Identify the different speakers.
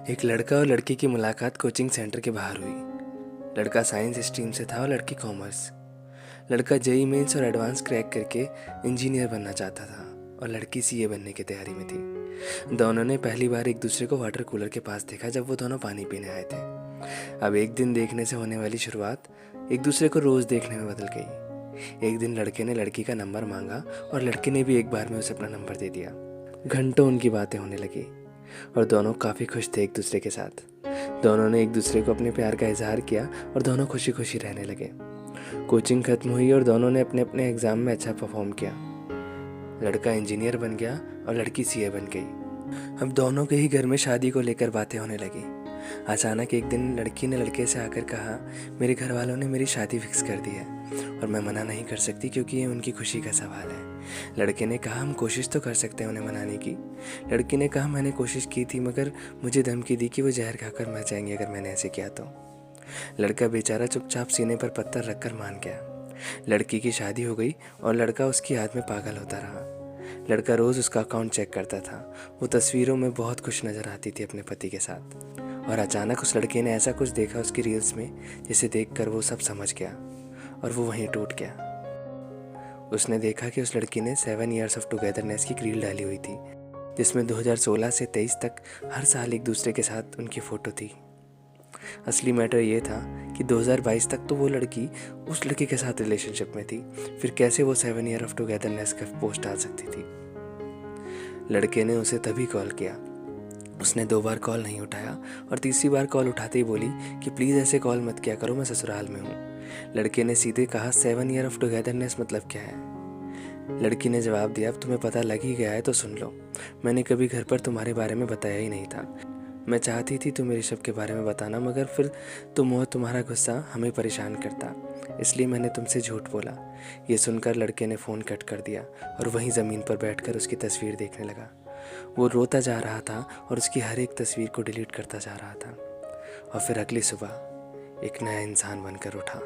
Speaker 1: एक लड़का और लड़की की मुलाकात कोचिंग सेंटर के बाहर हुई। लड़का साइंस स्ट्रीम से था और लड़की कॉमर्स। लड़का जेईई मेंस और एडवांस क्रैक करके इंजीनियर बनना चाहता था और लड़की सीए बनने की तैयारी में थी। दोनों ने पहली बार एक दूसरे को वाटर कूलर के पास देखा जब वो दोनों पानी पीने आए थे। अब एक दिन देखने से होने वाली शुरुआत एक दूसरे को रोज़ देखने में बदल गई। एक दिन लड़के ने लड़की का नंबर मांगा और लड़की ने भी एक बार में उसे अपना नंबर दे दिया। घंटों उनकी बातें होने लगी और दोनों काफ़ी खुश थे एक दूसरे के साथ। दोनों ने एक दूसरे को अपने प्यार का इजहार किया और दोनों खुशी खुशी रहने लगे। कोचिंग खत्म हुई और दोनों ने अपने अपने एग्ज़ाम में अच्छा परफॉर्म किया। लड़का इंजीनियर बन गया और लड़की सीए बन गई। अब दोनों के ही घर में शादी को लेकर बातें होने लगी। अचानक एक दिन लड़की ने लड़के से आकर कहा, मेरे घर वालों ने मेरी शादी फिक्स कर दी है और मैं मना नहीं कर सकती क्योंकि ये उनकी खुशी का सवाल है। लड़के ने कहा, हम कोशिश तो कर सकते हैं उन्हें मनाने की। लड़की ने कहा, मैंने कोशिश की थी मगर मुझे धमकी दी कि वो जहर खाकर मर जाएंगे अगर मैंने ऐसे किया तो। लड़का बेचारा चुपचाप सीने पर पत्थर रखकर मान गया। लड़की की शादी हो गई और लड़का उसकी याद में पागल होता रहा। लड़का रोज़ उसका अकाउंट चेक करता था। वो तस्वीरों में बहुत खुश नज़र आती थी अपने पति के साथ। और अचानक उस लड़के ने ऐसा कुछ देखा उसकी रील्स में जिसे देखकर वो सब समझ गया और वो वहीं टूट गया। उसने देखा कि उस लड़की ने 7 years ऑफ टुगेदरनेस की रील डाली हुई थी जिसमें 2016 से 23 तक हर साल एक दूसरे के साथ उनकी फ़ोटो थी। असली मैटर ये था कि 2022 तक तो वो लड़की उस लड़के के साथ रिलेशनशिप में थी, फिर कैसे वो 7 year ऑफ टुगेदरनेस का पोस्ट डाल सकती थी। लड़के ने उसे तभी कॉल किया। उसने 2 बार कॉल नहीं उठाया और तीसरी बार कॉल उठाते ही बोली कि प्लीज़ ऐसे कॉल मत किया करो, मैं ससुराल में हूँ। लड़के ने सीधे कहा, 7 year ऑफ टुगेदरनेस मतलब क्या है? लड़की ने जवाब दिया, अब तुम्हें पता लग ही गया है तो सुन लो। मैंने कभी घर पर तुम्हारे बारे में बताया ही नहीं था। मैं चाहती थी तुम मेरे शव के बारे में बताना मगर फिर तुम और तुम्हारा गुस्सा हमें परेशान करता, इसलिए मैंने तुमसे झूठ बोला। ये सुनकर लड़के ने फ़ोन कट कर दिया और वहीं ज़मीन पर बैठकर उसकी तस्वीर देखने लगा। वो रोता जा रहा था और उसकी हर एक तस्वीर को डिलीट करता जा रहा था। और फिर अगली सुबह एक नया इंसान बनकर उठा।